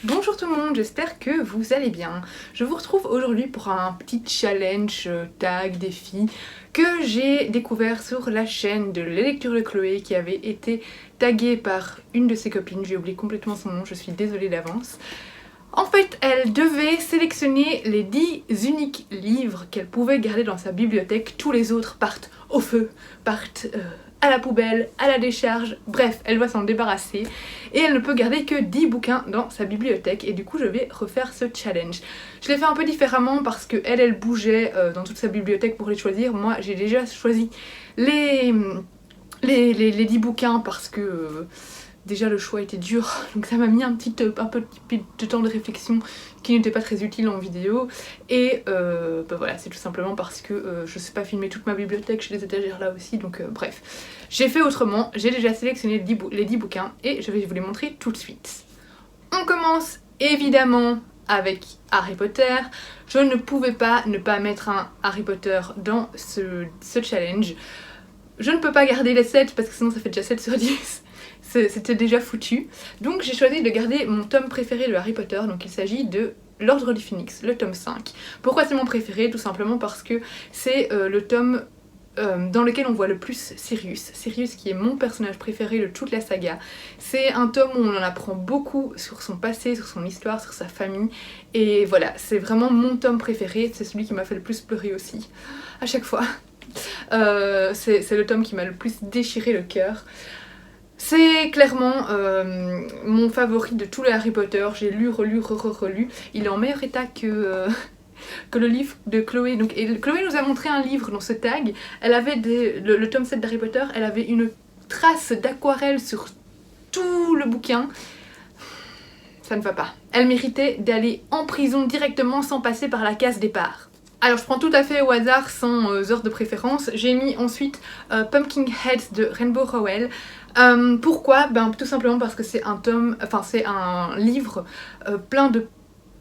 Bonjour tout le monde, j'espère que vous allez bien. Je vous retrouve aujourd'hui pour un petit challenge, tag, défi que j'ai découvert sur la chaîne de la lecture de Chloé qui avait été taguée par une de ses copines. J'ai oublié complètement son nom, je suis désolée d'avance. En fait, elle devait sélectionner les 10 uniques livres qu'elle pouvait garder dans sa bibliothèque. Tous les autres partent au feu, partent à la poubelle, à la décharge, bref, elle va s'en débarrasser. Et elle ne peut garder que 10 bouquins dans sa bibliothèque. Et du coup, je vais refaire ce challenge. Je l'ai fait un peu différemment parce que elle bougeait dans toute sa bibliothèque pour les choisir. Moi, j'ai déjà choisi les 10 bouquins parce que... déjà le choix était dur, donc ça m'a mis un peu de temps de réflexion qui n'était pas très utile en vidéo. Et voilà, c'est tout simplement parce que je sais pas filmer toute ma bibliothèque, j'ai des étagères là aussi, donc bref. J'ai fait autrement, j'ai déjà sélectionné les 10 bouquins et je vais vous les montrer tout de suite. On commence évidemment avec Harry Potter. Je ne pouvais pas ne pas mettre un Harry Potter dans ce challenge. Je ne peux pas garder les 7 parce que sinon ça fait déjà 7 sur 10. C'était déjà foutu. Donc j'ai choisi de garder mon tome préféré de Harry Potter, donc il s'agit de L'Ordre du Phénix, le tome 5. Pourquoi c'est mon préféré? Tout simplement parce que c'est le tome dans lequel on voit le plus Sirius. Sirius qui est mon personnage préféré de toute la saga. C'est un tome où on en apprend beaucoup sur son passé, sur son histoire, sur sa famille. Et voilà, c'est vraiment mon tome préféré, c'est celui qui m'a fait le plus pleurer aussi, à chaque fois. C'est le tome qui m'a le plus déchiré le cœur. C'est clairement mon favori de tous les Harry Potter. J'ai lu, relu, relu. Il est en meilleur état que le livre de Chloé. Donc, et Chloé nous a montré un livre dans ce tag. Elle avait le tome 7 d'Harry Potter, elle avait une trace d'aquarelle sur tout le bouquin. Ça ne va pas. Elle méritait d'aller en prison directement sans passer par la case départ. Alors je prends tout à fait au hasard sans ordre de préférence. J'ai mis ensuite Pumpkinhead de Rainbow Rowell. Pourquoi? Tout simplement parce que c'est un livre plein de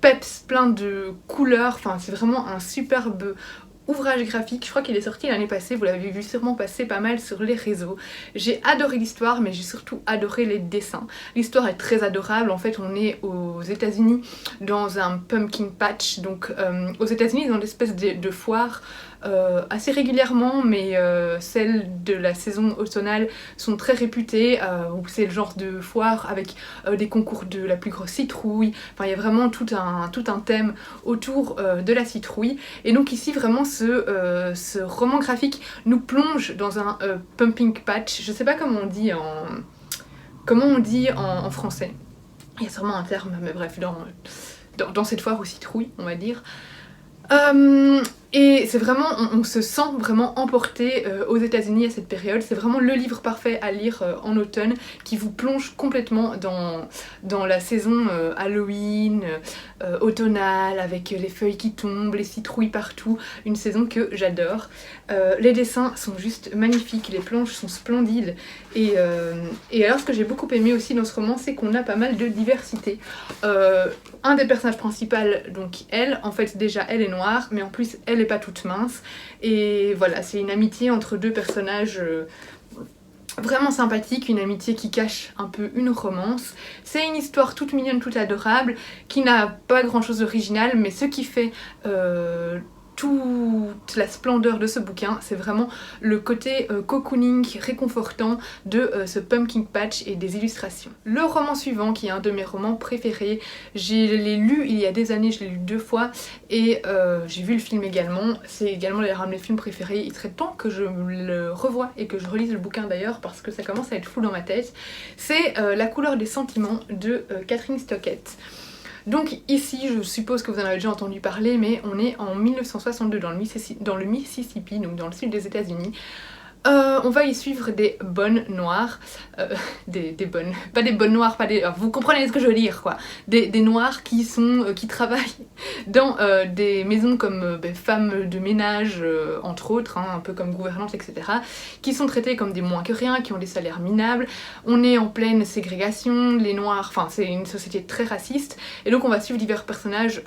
peps, plein de couleurs, c'est vraiment un superbe ouvrage graphique. Je crois qu'il est sorti l'année passée, vous l'avez vu sûrement passer pas mal sur les réseaux. J'ai adoré l'histoire, mais j'ai surtout adoré les dessins. L'histoire est très adorable. En fait, on est aux États-Unis dans un pumpkin patch. Donc aux États-Unis, dans une espèce de foire assez régulièrement, mais celles de la saison automnale sont très réputées, où c'est le genre de foire avec des concours de la plus grosse citrouille. Enfin, il y a vraiment tout un thème autour de la citrouille. Et donc ici, vraiment, ce roman graphique nous plonge dans un pumpkin patch. Je sais pas comment on dit en français. Il y a sûrement un terme, mais bref, dans cette foire aux citrouilles, on va dire. Et c'est vraiment, on se sent vraiment emporté aux États-Unis à cette période. C'est vraiment le livre parfait à lire en automne qui vous plonge complètement dans la saison Halloween, automnale, avec les feuilles qui tombent, les citrouilles partout. Une saison que j'adore. Les dessins sont juste magnifiques, les planches sont splendides. Et alors ce que j'ai beaucoup aimé aussi dans ce roman, c'est qu'on a pas mal de diversité. Un des personnages principaux, donc elle, en fait déjà elle est noire, mais en plus elle est pas toute mince. Et voilà, c'est une amitié entre deux personnages vraiment sympathique, une amitié qui cache un peu une romance. C'est une histoire toute mignonne, toute adorable, qui n'a pas grand chose d'original, mais ce qui fait toute la splendeur de ce bouquin, c'est vraiment le côté cocooning, réconfortant de ce pumpkin patch et des illustrations. Le roman suivant, qui est un de mes romans préférés, je l'ai lu il y a des années, je l'ai lu 2 fois, et j'ai vu le film également. C'est également l'un de mes films préférés. Il serait temps que je le revoie et que je relise le bouquin d'ailleurs, parce que ça commence à être flou dans ma tête. C'est La couleur des sentiments de Catherine Stockett. Donc ici, je suppose que vous en avez déjà entendu parler, mais on est en 1962 dans le Mississippi, donc dans le sud des États-Unis. On va y suivre des bonnes noires, des bonnes, pas des bonnes noires, vous comprenez ce que je veux dire quoi, des noirs qui travaillent dans des maisons comme femmes de ménage entre autres, un peu comme gouvernantes, etc., qui sont traitées comme des moins que rien, qui ont des salaires minables. On est en pleine ségrégation, les noirs, c'est une société très raciste, et donc on va suivre divers personnages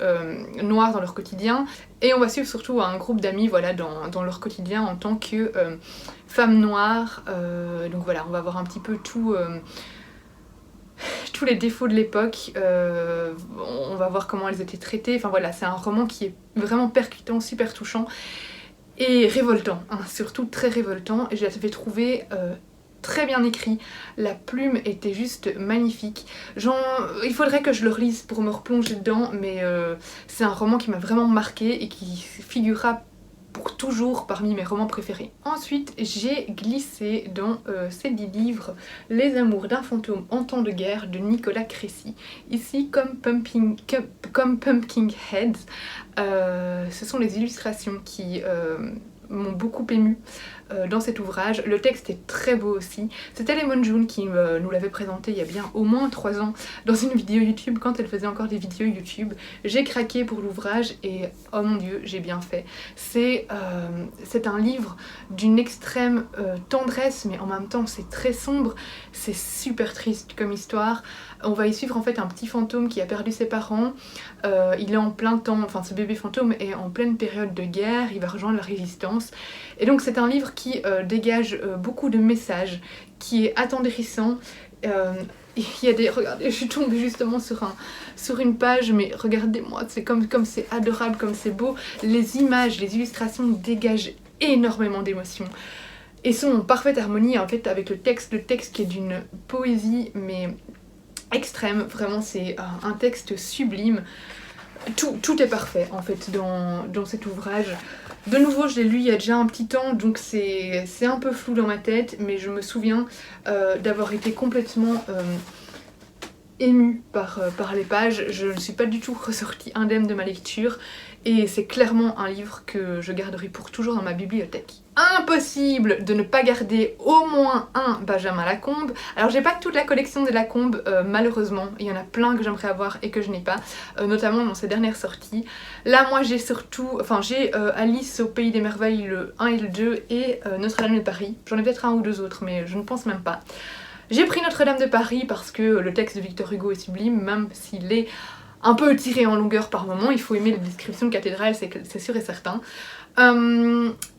noirs dans leur quotidien, et on va suivre surtout un groupe d'amis voilà, dans leur quotidien en tant que femmes noires. Donc voilà, on va voir un petit peu tous les défauts de l'époque, on va voir comment elles étaient traitées, enfin voilà, c'est un roman qui est vraiment percutant, super touchant et révoltant, hein, surtout très révoltant, et je l'avais trouvé très bien écrit, la plume était juste magnifique. Il faudrait que je le relise pour me replonger dedans, mais c'est un roman qui m'a vraiment marqué et qui figurera pour toujours parmi mes romans préférés. Ensuite, j'ai glissé dans ces 10 livres Les amours d'un fantôme en temps de guerre de Nicolas Crécy. Ici, comme Pumpkinhead, ce sont les illustrations qui m'ont beaucoup émue dans cet ouvrage. Le texte est très beau aussi. C'était Lemon June qui nous l'avait présenté il y a bien au moins 3 ans dans une vidéo YouTube, quand elle faisait encore des vidéos YouTube. J'ai craqué pour l'ouvrage et oh mon dieu, j'ai bien fait. C'est un livre d'une extrême tendresse, mais en même temps c'est très sombre, c'est super triste comme histoire. On va y suivre en fait un petit fantôme qui a perdu ses parents, il est en plein temps, enfin ce bébé fantôme est en pleine période de guerre, il va rejoindre la résistance, et donc c'est un livre qui dégage beaucoup de messages, qui est attendrissant. Il y a des... Regardez, je suis tombée justement sur une page, mais regardez-moi, c'est comme c'est adorable, comme c'est beau. Les images, les illustrations dégagent énormément d'émotions et sont en parfaite harmonie en fait avec le texte qui est d'une poésie mais extrême, vraiment c'est un texte sublime. Tout est parfait en fait dans cet ouvrage. De nouveau, je l'ai lu il y a déjà un petit temps, donc c'est un peu flou dans ma tête, mais je me souviens d'avoir été complètement émue par les pages. Je ne suis pas du tout ressortie indemne de ma lecture, et c'est clairement un livre que je garderai pour toujours dans ma bibliothèque. Impossible de ne pas garder au moins un Benjamin Lacombe. Alors j'ai pas toute la collection des Lacombe, malheureusement, il y en a plein que j'aimerais avoir et que je n'ai pas, notamment dans ses dernières sorties. Là moi j'ai surtout, j'ai Alice au Pays des Merveilles le 1 et le 2 et Notre-Dame de Paris. J'en ai peut-être un ou deux autres mais je ne pense même pas. J'ai pris Notre-Dame de Paris parce que le texte de Victor Hugo est sublime, même s'il est un peu tiré en longueur par moment. Il faut aimer les descriptions de cathédrales, c'est sûr et certain.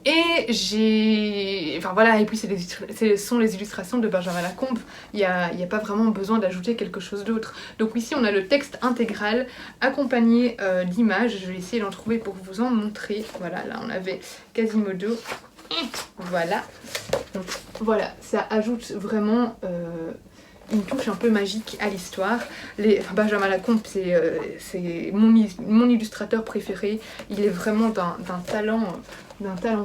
Et j'ai... Enfin voilà, et puis ce sont les illustrations de Benjamin Lacombe, il n'y a pas vraiment besoin d'ajouter quelque chose d'autre. Donc ici on a le texte intégral accompagné d'images, je vais essayer d'en trouver pour vous en montrer. Voilà, là on avait Quasimodo, voilà. Donc voilà, ça ajoute vraiment... une touche un peu magique à l'histoire. Benjamin Lacombe, c'est mon illustrateur préféré. Il est vraiment d'un talent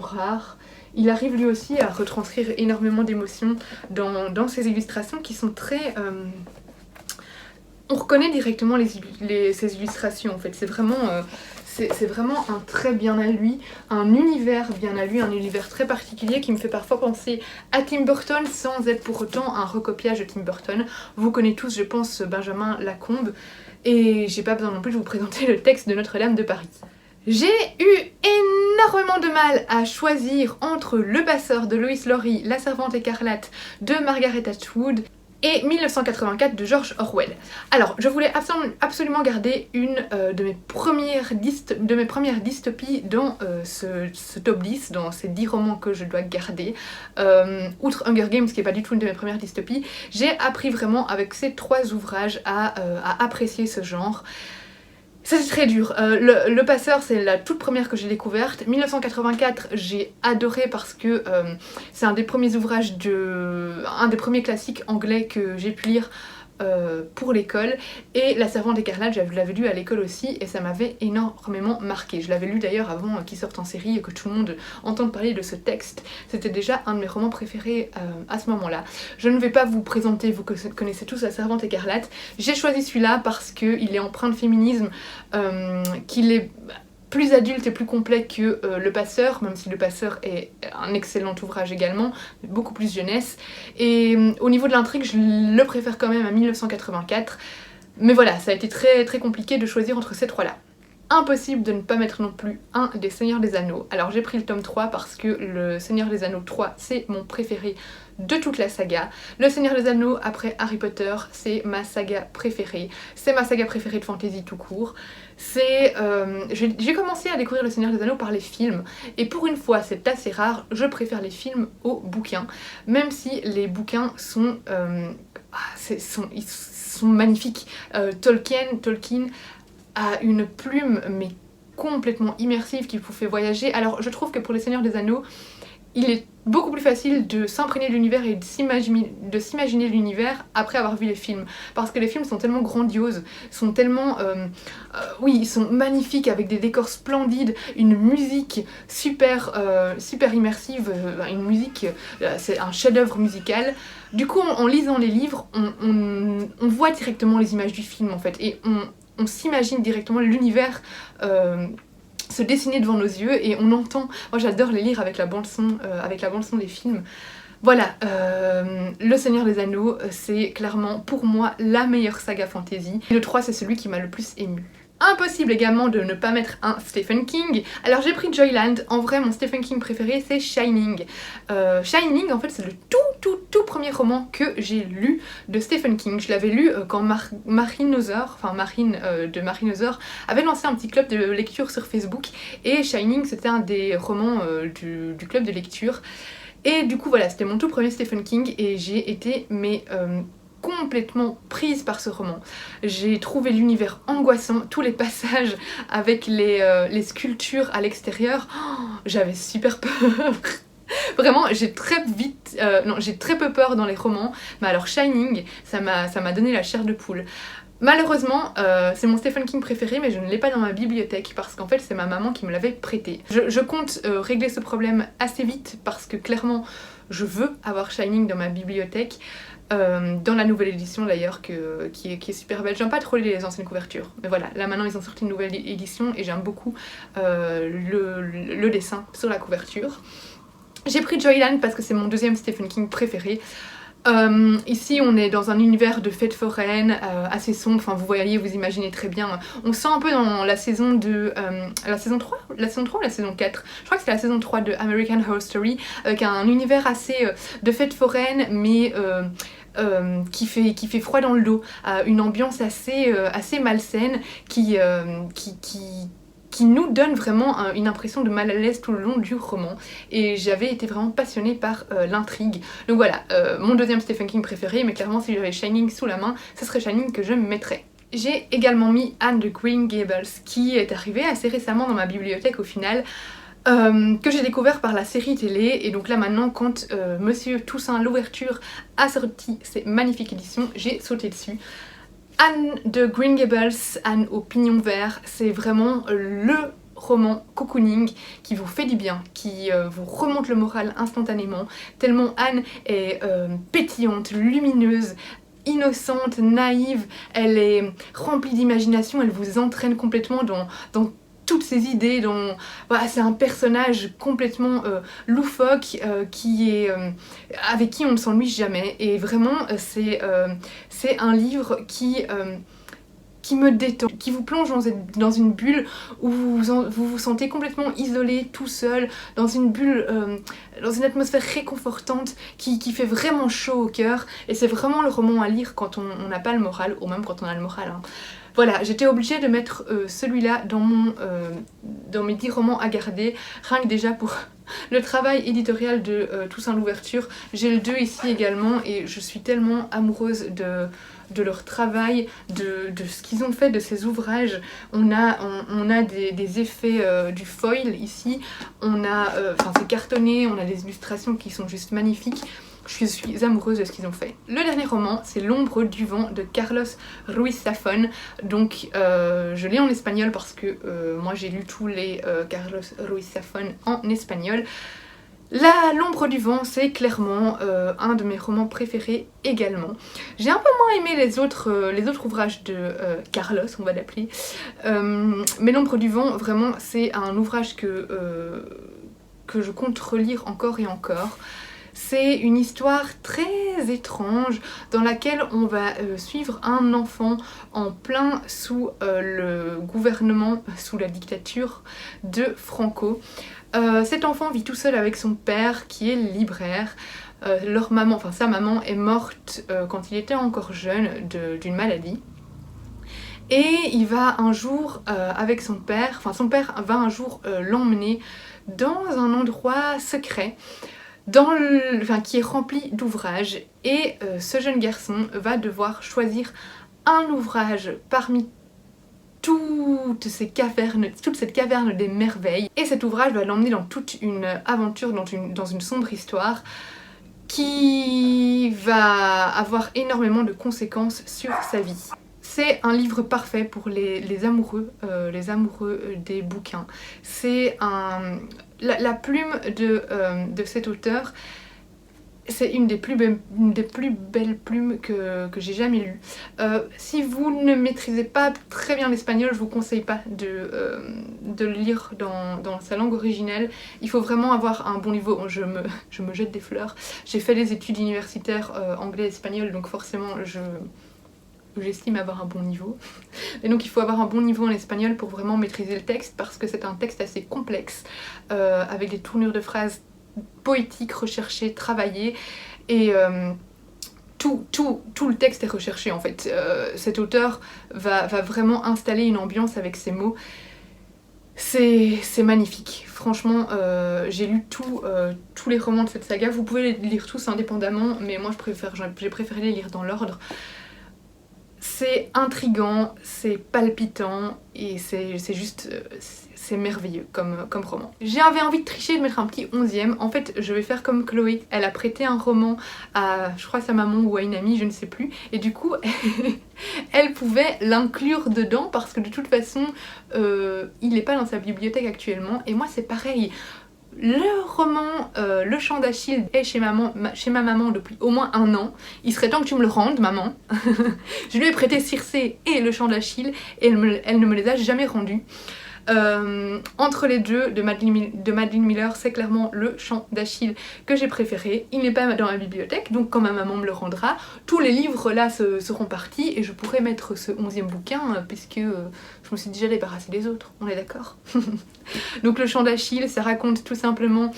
rare. Il arrive lui aussi à retranscrire énormément d'émotions dans ses illustrations qui sont très... On reconnaît directement ces illustrations en fait. C'est vraiment un trait bien à lui, un univers bien à lui, un univers très particulier qui me fait parfois penser à Tim Burton sans être pour autant un recopiage de Tim Burton. Vous connaissez tous, je pense, Benjamin Lacombe, et j'ai pas besoin non plus de vous présenter le texte de Notre-Dame de Paris. J'ai eu énormément de mal à choisir entre Le Passeur de Lois Lowry, La Servante écarlate de Margaret Atwood et 1984 de George Orwell. Alors, je voulais absolument garder une de mes premières dystopies dans ce top 10, dans ces 10 romans que je dois garder. Outre Hunger Games, qui n'est pas du tout une de mes premières dystopies, j'ai appris vraiment avec ces 3 ouvrages à apprécier ce genre. C'est très dur. Le Passeur, c'est la toute première que j'ai découverte. 1984, j'ai adoré parce que c'est un des premiers ouvrages un des premiers classiques anglais que j'ai pu lire pour l'école. Et La Servante écarlate, je l'avais lu à l'école aussi et ça m'avait énormément marqué. Je l'avais lu d'ailleurs avant qu'il sorte en série et que tout le monde entende parler de ce texte. C'était déjà un de mes romans préférés à ce moment-là. Je ne vais pas vous présenter, vous connaissez tous La Servante écarlate. J'ai choisi celui-là parce qu'il est empreint de féminisme, qu'il est plus adulte et plus complet que Le Passeur, même si Le Passeur est un excellent ouvrage également, beaucoup plus jeunesse. Et au niveau de l'intrigue, je le préfère quand même à 1984. Mais voilà, ça a été très très compliqué de choisir entre ces 3-là. Impossible de ne pas mettre non plus un des Seigneurs des Anneaux. Alors j'ai pris le tome 3 parce que le Seigneur des Anneaux 3, c'est mon préféré de toute la saga. Le Seigneur des Anneaux après Harry Potter, c'est ma saga préférée. C'est ma saga préférée de fantasy tout court. J'ai commencé à découvrir le Seigneur des Anneaux par les films, et pour une fois c'est assez rare, je préfère les films aux bouquins, même si les bouquins sont sont magnifiques. Tolkien a une plume mais complètement immersive qui vous fait voyager. Alors je trouve que pour les Seigneurs des Anneaux, il est beaucoup plus facile de s'imprégner de l'univers et de s'imaginer l'univers après avoir vu les films. Parce que les films sont tellement grandioses, sont tellement... oui, ils sont magnifiques avec des décors splendides, une musique super immersive, une musique, c'est un chef-d'œuvre musical. Du coup, en lisant les livres, on voit directement les images du film en fait, et on s'imagine directement l'univers se dessiner devant nos yeux, et on entend... Moi j'adore les lire avec la bande son des films. Voilà, Le Seigneur des Anneaux, c'est clairement pour moi la meilleure saga fantasy. Le 3 c'est celui qui m'a le plus ému. Impossible également de ne pas mettre un Stephen King. Alors j'ai pris Joyland, en vrai mon Stephen King préféré c'est Shining. Shining en fait c'est le tout premier roman que j'ai lu de Stephen King. Je l'avais lu quand Marine de Marinosaur avait lancé un petit club de lecture sur Facebook, et Shining c'était un des romans du club de lecture. Et du coup voilà, c'était mon tout premier Stephen King et j'ai été complètement prise par ce roman. J'ai trouvé l'univers angoissant, tous les passages avec les sculptures à l'extérieur, j'avais super peur. Vraiment, j'ai très peu peur dans les romans, mais alors Shining, ça m'a donné la chair de poule. Malheureusement, c'est mon Stephen King préféré, mais je ne l'ai pas dans ma bibliothèque parce qu'en fait c'est ma maman qui me l'avait prêté. Je compte régler ce problème assez vite parce que clairement je veux avoir Shining dans ma bibliothèque. Dans la nouvelle édition d'ailleurs qui est super belle. J'aime pas trop les anciennes couvertures, mais voilà, là maintenant ils ont sorti une nouvelle édition et j'aime beaucoup le dessin sur la couverture. J'ai pris Joyland parce que c'est mon deuxième Stephen King préféré. Ici on est dans un univers de fêtes foraines assez sombre, enfin vous voyez, vous imaginez très bien, on sent un peu dans la saison de... la saison 3 ou la saison 4, je crois que c'est la saison 3 de American Horror Story, avec un univers assez de fêtes foraines mais qui fait froid dans le dos, une ambiance assez malsaine qui nous donne vraiment une impression de mal à l'aise tout le long du roman, et j'avais été vraiment passionnée par l'intrigue. Donc voilà, mon deuxième Stephen King préféré, mais clairement si j'avais Shining sous la main, ce serait Shining que je mettrais. J'ai également mis Anne de Green Gables, qui est arrivée assez récemment dans ma bibliothèque au final, que j'ai découvert par la série télé, et donc là maintenant quand Monsieur Toussaint Louverture a sorti ses magnifiques éditions, j'ai sauté dessus. Anne de Green Gables, Anne au pignon vert, c'est vraiment le roman cocooning qui vous fait du bien, qui vous remonte le moral instantanément, tellement Anne est pétillante, lumineuse, innocente, naïve, elle est remplie d'imagination, elle vous entraîne complètement dans toutes ses idées, voilà, c'est un personnage complètement loufoque avec qui on ne s'ennuie jamais, et vraiment c'est un livre qui me détend, qui vous plonge dans une bulle où vous vous sentez complètement isolé, tout seul, dans une bulle, dans une atmosphère réconfortante qui fait vraiment chaud au cœur, et c'est vraiment le roman à lire quand on n'a pas le moral, ou même quand on a le moral, hein. Voilà, j'étais obligée de mettre celui-là dans mes 10 romans à garder, rien que déjà pour le travail éditorial de Toussaint Louverture. J'ai le 2 ici également, et je suis tellement amoureuse de leur travail, de ce qu'ils ont fait de ces ouvrages. On a des effets du foil ici, c'est cartonné, on a des illustrations qui sont juste magnifiques. Je suis amoureuse de ce qu'ils ont fait. Le dernier roman, c'est L'ombre du vent de Carlos Ruiz Zafón. Donc je l'ai en espagnol parce que moi j'ai lu tous les Carlos Ruiz Zafón en espagnol. L'ombre du vent, c'est clairement un de mes romans préférés également. J'ai un peu moins aimé les autres ouvrages de Carlos, on va l'appeler. Mais L'ombre du vent, vraiment, c'est un ouvrage que je compte relire encore et encore. C'est une histoire très étrange dans laquelle on va suivre un enfant en plein sous le gouvernement, sous la dictature de Franco. Cet enfant vit tout seul avec son père qui est libraire. Sa maman est morte quand il était encore jeune d'une maladie. Et il va un jour avec son père va un jour l'emmener dans un endroit secret qui est rempli d'ouvrages. Et ce jeune garçon va devoir choisir un ouvrage parmi toute cette caverne des merveilles. Et cet ouvrage va l'emmener dans toute une aventure, dans une sombre histoire qui va avoir énormément de conséquences sur sa vie. C'est un livre parfait pour les amoureux des bouquins. C'est la plume de cet auteur. C'est une des plus belles plumes que j'ai jamais lues. Si vous ne maîtrisez pas très bien l'espagnol, je vous conseille pas de le lire dans sa langue originelle. Il faut vraiment avoir un bon niveau. Je me jette des fleurs. J'ai fait des études universitaires anglais et espagnol, donc forcément j'estime avoir un bon niveau. Et donc il faut avoir un bon niveau en espagnol pour vraiment maîtriser le texte, parce que c'est un texte assez complexe, avec des tournures de phrases poétique, recherché, travaillé, et tout le texte est recherché en fait. Cet auteur va vraiment installer une ambiance avec ses mots. C'est magnifique, franchement. J'ai lu tous les romans de cette saga. Vous pouvez les lire tous indépendamment, mais moi j'ai préféré les lire dans l'ordre. C'est intriguant, c'est palpitant, et c'est juste... c'est merveilleux comme roman. J'avais envie de tricher et de mettre un petit 11e. En fait, je vais faire comme Chloé. Elle a prêté un roman à, je crois, sa maman ou à une amie, je ne sais plus. Et du coup, elle pouvait l'inclure dedans, parce que de toute façon, il n'est pas dans sa bibliothèque actuellement. Et moi, c'est pareil. Le roman Le Chant d'Achille est chez ma maman depuis au moins 1 an. Il serait temps que tu me le rendes, maman. Je lui ai prêté Circé et Le Chant d'Achille, et elle ne me les a jamais rendus. Entre les deux de Madeline Miller, c'est clairement Le Chant d'Achille que j'ai préféré. Il n'est pas dans ma bibliothèque, donc quand ma maman me le rendra, tous les livres là seront partis, et je pourrai mettre ce 11e bouquin, puisque je me suis déjà débarrassée des autres, on est d'accord? Donc Le Chant d'Achille, ça raconte tout simplement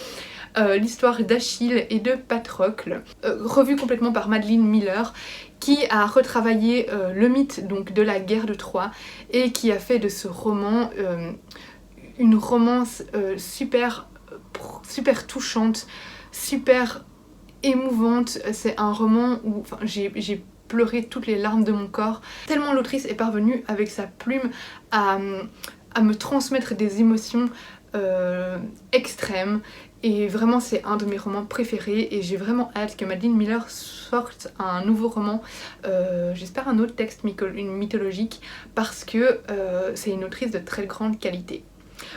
l'histoire d'Achille et de Patrocle, revue complètement par Madeline Miller, qui a retravaillé le mythe donc de la guerre de Troie, et qui a fait de ce roman une romance super touchante, super émouvante. C'est un roman où j'ai pleuré toutes les larmes de mon corps, tellement l'autrice est parvenue avec sa plume à me transmettre des émotions extrêmes. Et vraiment, c'est un de mes romans préférés, et j'ai vraiment hâte que Madeline Miller sorte un nouveau roman, j'espère un autre texte mythologique, parce que c'est une autrice de très grande qualité.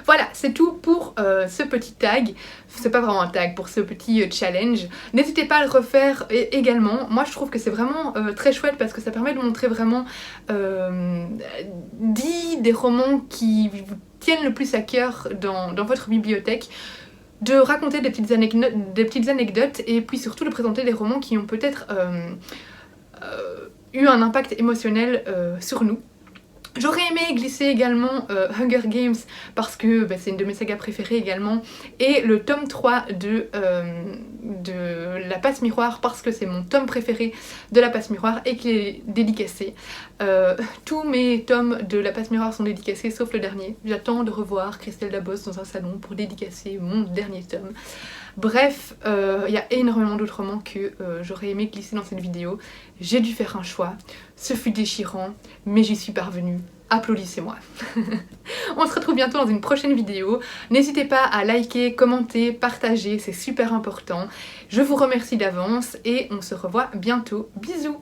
Voilà, c'est tout pour ce petit tag. C'est pas vraiment un tag, pour ce petit challenge. N'hésitez pas à le refaire également. Moi je trouve que c'est vraiment très chouette, parce que ça permet de montrer vraiment 10 des romans qui vous tiennent le plus à cœur dans votre bibliothèque, de raconter des petites anecdotes, et puis surtout de présenter des romans qui ont peut-être eu un impact émotionnel sur nous. J'aurais aimé glisser également Hunger Games, parce que c'est une de mes sagas préférées également, et le tome 3 de La Passe Miroir, parce que c'est mon tome préféré de La Passe Miroir et qu'il est dédicacé. Tous mes tomes de La Passe Miroir sont dédicacés, sauf le dernier. J'attends de revoir Christelle Dabos dans un salon pour dédicacer mon dernier tome. Bref, il y a énormément d'autres romans que j'aurais aimé glisser dans cette vidéo. J'ai dû faire un choix, ce fut déchirant, mais j'y suis parvenue. Applaudissez-moi. On se retrouve bientôt dans une prochaine vidéo. N'hésitez pas à liker, commenter, partager, c'est super important. Je vous remercie d'avance, et on se revoit bientôt. Bisous!